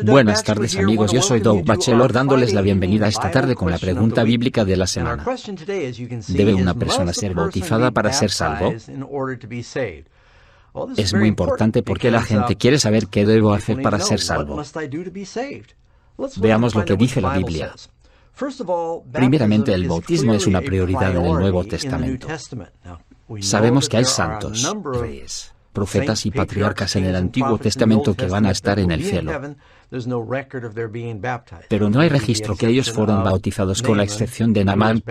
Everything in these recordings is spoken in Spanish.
Buenas tardes amigos, yo soy Doug Batchelor dándoles la bienvenida esta tarde con la pregunta bíblica de la semana. ¿Debe una persona ser bautizada para ser salvo? Es muy importante porque la gente quiere saber qué debo hacer para ser salvo. Veamos lo que dice la Biblia. Primeramente, el bautismo es una prioridad en el Nuevo Testamento. Sabemos que hay santos, reyes, profetas y patriarcas en el Antiguo Testamento que van a estar en el cielo. Pero no hay registro que ellos fueron bautizados con la excepción de Naamán,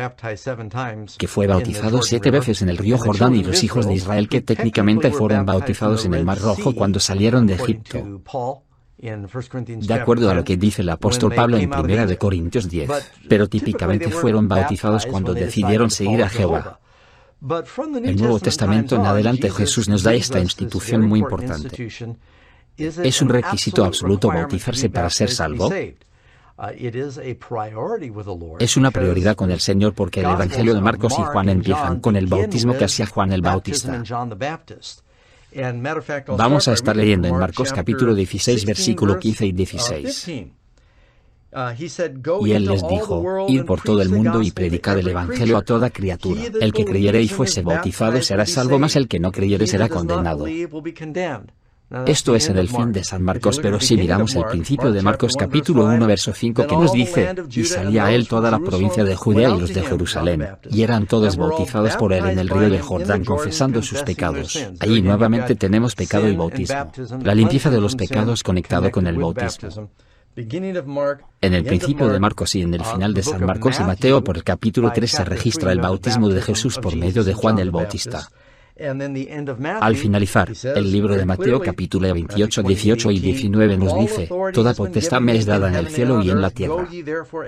que fue bautizado 7 veces en el río Jordán, y los hijos de Israel que técnicamente fueron bautizados en el Mar Rojo cuando salieron de Egipto. De acuerdo a lo que dice el apóstol Pablo en 1 Corintios 10, pero típicamente fueron bautizados cuando decidieron seguir a Jehová. El Nuevo Testamento en adelante Jesús nos da esta institución muy importante. ¿Es un requisito absoluto bautizarse para ser salvo? Es una prioridad con el Señor porque el Evangelio de Marcos y Juan empiezan con el bautismo que hacía Juan el Bautista. Vamos a estar leyendo en Marcos capítulo 16, versículo 15 y 16. Y él les dijo: id por todo el mundo y predicad el Evangelio a toda criatura. El que creyere y fuese bautizado será salvo, mas el que no creyere será condenado. Esto es en el fin de San Marcos, pero si miramos el principio de Marcos capítulo 1 verso 5, que nos dice: y salía a él toda la provincia de Judea y los de Jerusalén, y eran todos bautizados por él en el río de Jordán, confesando sus pecados. Allí nuevamente tenemos pecado y bautismo. La limpieza de los pecados conectado con el bautismo. En el principio de Marcos y en el final de San Marcos y Mateo por el capítulo 3 se registra el bautismo de Jesús por medio de Juan el Bautista. Al finalizar, el libro de Mateo capítulo 28, 18 y 19 nos dice: toda potestad me es dada en el cielo y en la tierra.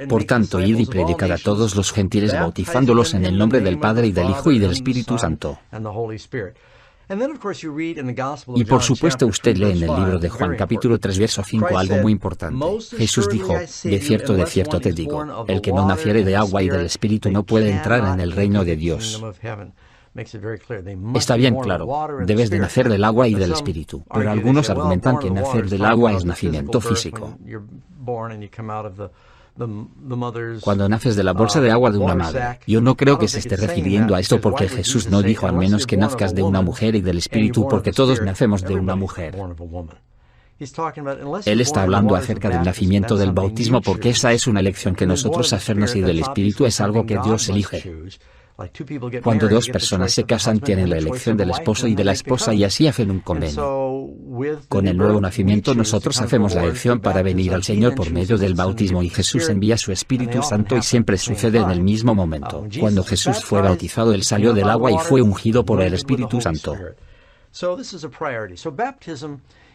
Por tanto, id y predicad a todos los gentiles, bautizándolos en el nombre del Padre y del Hijo y del Espíritu Santo. Y por supuesto usted lee en el libro de Juan capítulo 3 verso 5 algo muy importante. Jesús dijo: de cierto te digo, el que no naciere de agua y del Espíritu no puede entrar en el reino de Dios. Está bien claro, debes de nacer del agua y del Espíritu, pero algunos argumentan que nacer del agua es nacimiento físico. Cuando naces de la bolsa de agua de una madre. Yo no creo que se esté refiriendo a esto, porque Jesús no dijo al menos que nazcas de una mujer y del Espíritu, porque todos nacemos de una mujer. Él está hablando acerca del nacimiento del bautismo, porque esa es una elección que nosotros hacernos, y del Espíritu es algo que Dios elige. Cuando dos personas se casan tienen la elección del esposo y de la esposa y así hacen un convenio. Con el nuevo nacimiento nosotros hacemos la elección para venir al Señor por medio del bautismo y Jesús envía su Espíritu Santo y siempre sucede en el mismo momento. Cuando Jesús fue bautizado él salió del agua y fue ungido por el Espíritu Santo.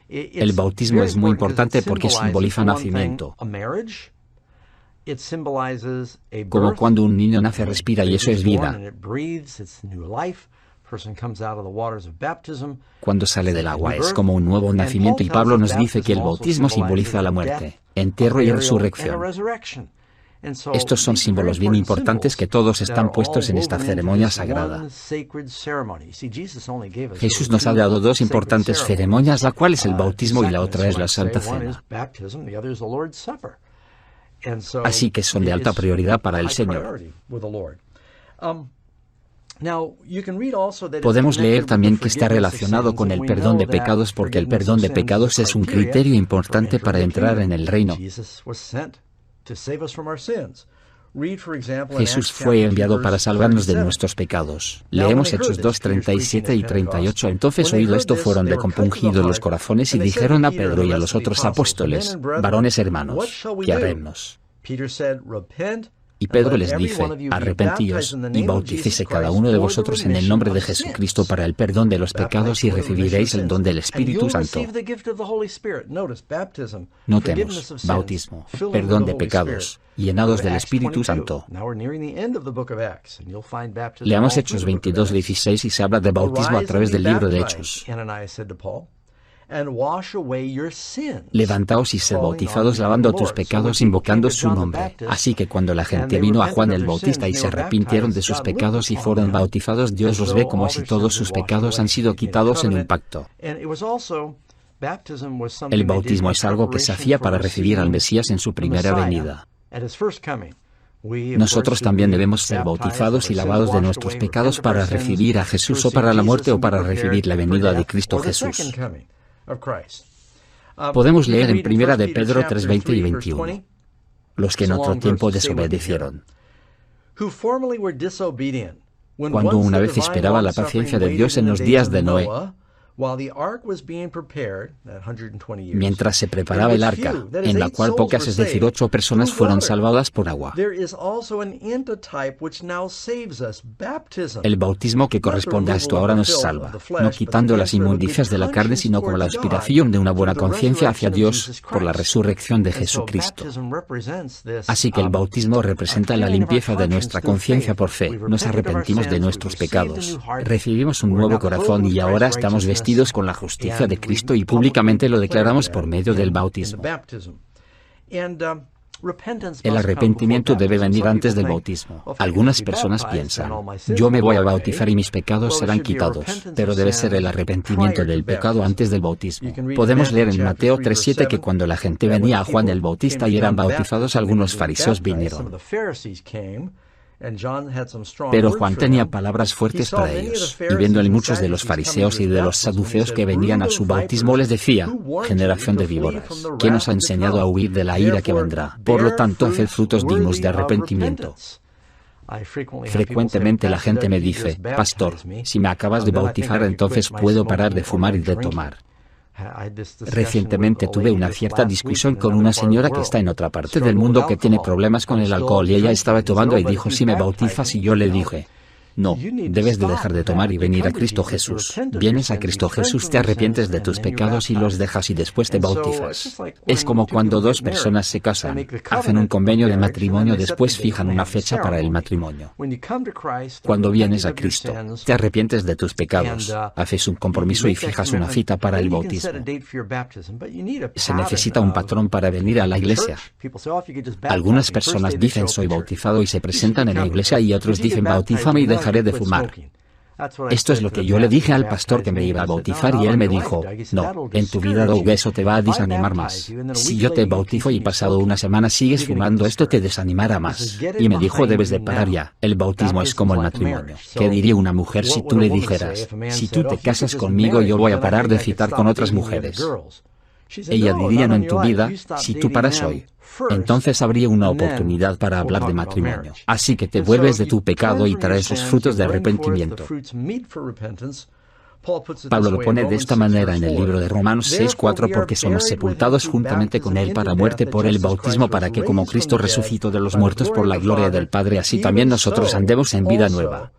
El bautismo es muy importante porque simboliza nacimiento. Como cuando un niño nace, respira y eso es vida. Cuando sale del agua es como un nuevo nacimiento, y Pablo nos dice que el bautismo simboliza la muerte, entierro y resurrección. Estos son símbolos bien importantes que todos están puestos en esta ceremonia sagrada. Jesús nos ha dado dos importantes ceremonias, la cual es el bautismo y la otra es la Santa Cena. Así que son de alta prioridad para el Señor. Podemos leer también que está relacionado con el perdón de pecados, porque el perdón de pecados es un criterio importante para entrar en el reino. Jesús fue enviado para salvarnos de nuestros pecados. Leemos Hechos 2, 37 y 38. Entonces, oído esto, fueron de compungidos los corazones y dijeron a Pedro y a los otros apóstoles: varones hermanos, ¿qué haremos? Y Pedro les dice: arrepentíos y bautícese cada uno de vosotros en el nombre de Jesucristo para el perdón de los pecados y recibiréis el don del Espíritu Santo. Notemos: bautismo, perdón de pecados, llenados del Espíritu Santo. Leamos Hechos 22, 16 y se habla de bautismo a través del libro de Hechos. Levantaos y sed bautizados lavando tus pecados invocando su nombre. Así que cuando la gente vino a Juan el Bautista y se arrepintieron de sus pecados y fueron bautizados, Dios los ve como si todos sus pecados han sido quitados en un pacto. El bautismo es algo que se hacía para recibir al Mesías en su primera venida. Nosotros también debemos ser bautizados y lavados de nuestros pecados para recibir a Jesús o para la muerte o para recibir la venida de Cristo Jesús. Podemos leer en 1 de Pedro 3:20 y 21. Los que en otro tiempo desobedecieron. Cuando una vez esperaba la paciencia de Dios en los días de Noé, mientras se preparaba el arca, en la cual pocas, es decir, 8 personas fueron salvadas por agua. El bautismo que corresponde a esto ahora nos salva, no quitando las inmundicias de la carne, sino con la aspiración de una buena conciencia hacia Dios por la resurrección de Jesucristo. Así que el bautismo representa la limpieza de nuestra conciencia por fe. Nos arrepentimos de nuestros pecados, recibimos un nuevo corazón y ahora estamos vestidos con la justicia de Cristo y públicamente lo declaramos por medio del bautismo. El arrepentimiento debe venir antes del bautismo. Algunas personas piensan, yo me voy a bautizar y mis pecados serán quitados, pero debe ser el arrepentimiento del pecado antes del bautismo. Podemos leer en Mateo 3:7 que cuando la gente venía a Juan el Bautista y eran bautizados, algunos fariseos vinieron. Pero Juan tenía palabras fuertes para ellos, y viéndole muchos de los fariseos y de los saduceos que venían a su bautismo les decía, generación de víboras, ¿quién os ha enseñado a huir de la ira que vendrá? Por lo tanto, haced frutos dignos de arrepentimiento. Frecuentemente la gente me dice, pastor, si me acabas de bautizar entonces puedo parar de fumar y de tomar. Recientemente tuve una cierta discusión con una señora que está en otra parte del mundo que tiene problemas con el alcohol y ella estaba tomando y dijo, si me bautizas, y yo le dije, no, debes de dejar de tomar y venir a Cristo Jesús. Vienes a Cristo Jesús, te arrepientes de tus pecados y los dejas y después te bautizas. Es como cuando 2 personas se casan, hacen un convenio de matrimonio, después fijan una fecha para el matrimonio. Cuando vienes a Cristo, te arrepientes de tus pecados, haces un compromiso y fijas una cita para el bautismo. Se necesita un patrón para venir a la iglesia. Algunas personas dicen soy bautizado y se presentan en la iglesia y otros dicen bautízame y dejaré de fumar. Esto es lo que yo le dije al pastor que me iba a bautizar y él me dijo, no, en tu vida Doug, eso te va a desanimar más. Si yo te bautizo y pasado una semana sigues fumando, esto te desanimará más. Y me dijo, debes de parar ya. El bautismo es como el matrimonio. ¿Qué diría una mujer si tú le dijeras, si tú te casas conmigo yo voy a parar de citar con otras mujeres? Ella diría, no en tu vida, si tú paras hoy. Entonces habría una oportunidad para hablar de matrimonio. Así que te vuelves de tu pecado y traes los frutos de arrepentimiento. Pablo lo pone de esta manera en el libro de Romanos 6:4, porque somos sepultados juntamente con Él para muerte por el bautismo, para que como Cristo resucitó de los muertos por la gloria del Padre, así también nosotros andemos en vida nueva.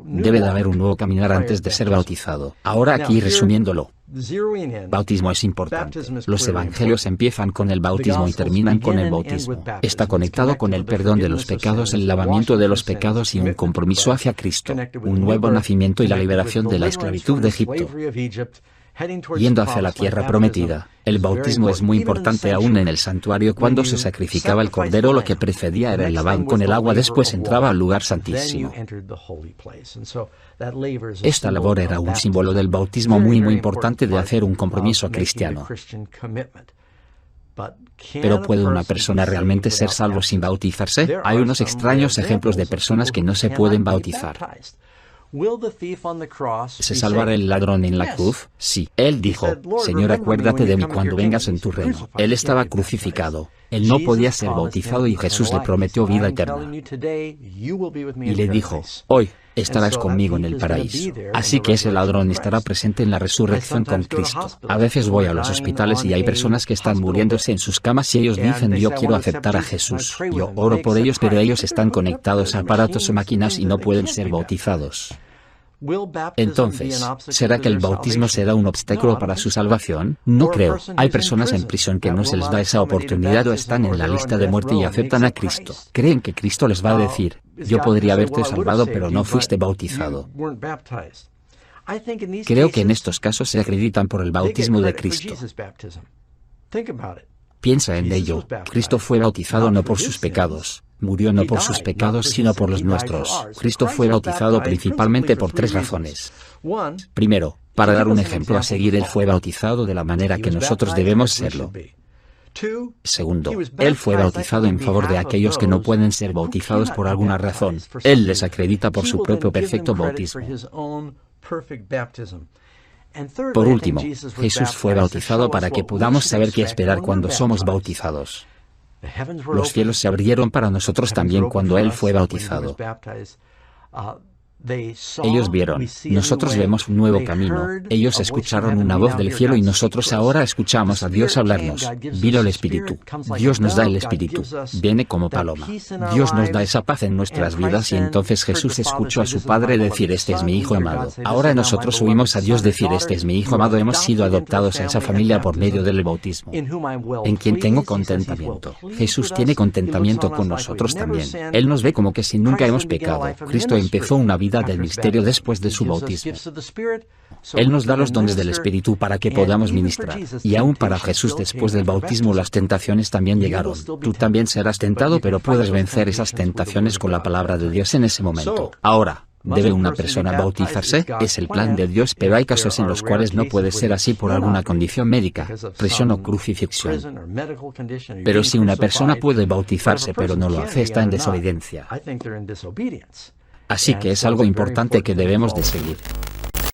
Debe de haber un nuevo caminar antes de ser bautizado. Ahora aquí resumiéndolo. Bautismo es importante. Los evangelios empiezan con el bautismo y terminan con el bautismo. Está conectado con el perdón de los pecados, el lavamiento de los pecados y un compromiso hacia Cristo, un nuevo nacimiento y la liberación de la esclavitud de Egipto, yendo hacia la tierra prometida. El bautismo es muy importante aún en el santuario cuando se sacrificaba el cordero. Lo que precedía era el lavado con el agua, después entraba al lugar santísimo. Esta labor era un símbolo del bautismo muy importante, de hacer un compromiso cristiano. Pero ¿puede una persona realmente ser salvo sin bautizarse? Hay unos extraños ejemplos de personas que no se pueden bautizar. ¿Se salvará el ladrón en la cruz? Sí. Él dijo, Señor, acuérdate de mí cuando vengas en tu reino. Él estaba crucificado. Él no podía ser bautizado y Jesús le prometió vida eterna. Y le dijo, hoy estarás conmigo en el paraíso. Así que ese ladrón estará presente en la resurrección con Cristo. A veces voy a los hospitales y hay personas que están muriéndose en sus camas y ellos dicen, yo quiero aceptar a Jesús. Yo oro por ellos, pero ellos están conectados a aparatos o máquinas y no pueden ser bautizados. Entonces, ¿será que el bautismo será un obstáculo para su salvación? No creo. Hay personas en prisión que no se les da esa oportunidad o están en la lista de muerte y aceptan a Cristo. Creen que Cristo les va a decir, yo podría haberte salvado pero no fuiste bautizado. Creo que en estos casos se acreditan por el bautismo de Cristo. Piensa en ello. Cristo fue bautizado no por sus pecados. Murió no por sus pecados, sino por los nuestros. Cristo fue bautizado principalmente por 3 razones. Primero, Para dar un ejemplo a seguir, él fue bautizado de la manera que nosotros debemos serlo. Segundo, él fue bautizado en favor de aquellos que no pueden ser bautizados por alguna razón. Él les acredita por su propio perfecto bautismo. Por último, Jesús fue bautizado para que podamos saber qué esperar cuando somos bautizados. Los cielos se abrieron para nosotros también cuando él fue bautizado. Ellos vieron, nosotros vemos un nuevo camino. Ellos escucharon una voz del cielo y nosotros ahora escuchamos a Dios hablarnos. Vino el Espíritu. Dios nos da el Espíritu. Viene como paloma. Dios nos da esa paz en nuestras vidas y entonces Jesús escuchó a su Padre decir: este es mi Hijo amado. Ahora nosotros oímos a Dios decir: este es mi Hijo amado. Hemos sido adoptados a esa familia por medio del bautismo, en quien tengo contentamiento. Jesús tiene contentamiento con nosotros también. Él nos ve como que si nunca hemos pecado. Cristo empezó una vida del misterio después de su bautismo. Él nos da los dones del Espíritu para que podamos ministrar. Y aún para Jesús después del bautismo las tentaciones también llegaron. Tú también serás tentado, pero puedes vencer esas tentaciones con la palabra de Dios en ese momento. Ahora, ¿debe una persona bautizarse? Es el plan de Dios, pero hay casos en los cuales no puede ser así por alguna condición médica, prisión o crucifixión. Pero si una persona puede bautizarse pero no lo hace, está en desobediencia. Así que es algo importante que debemos de seguir.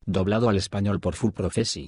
Doblado al español por Full Prophecy.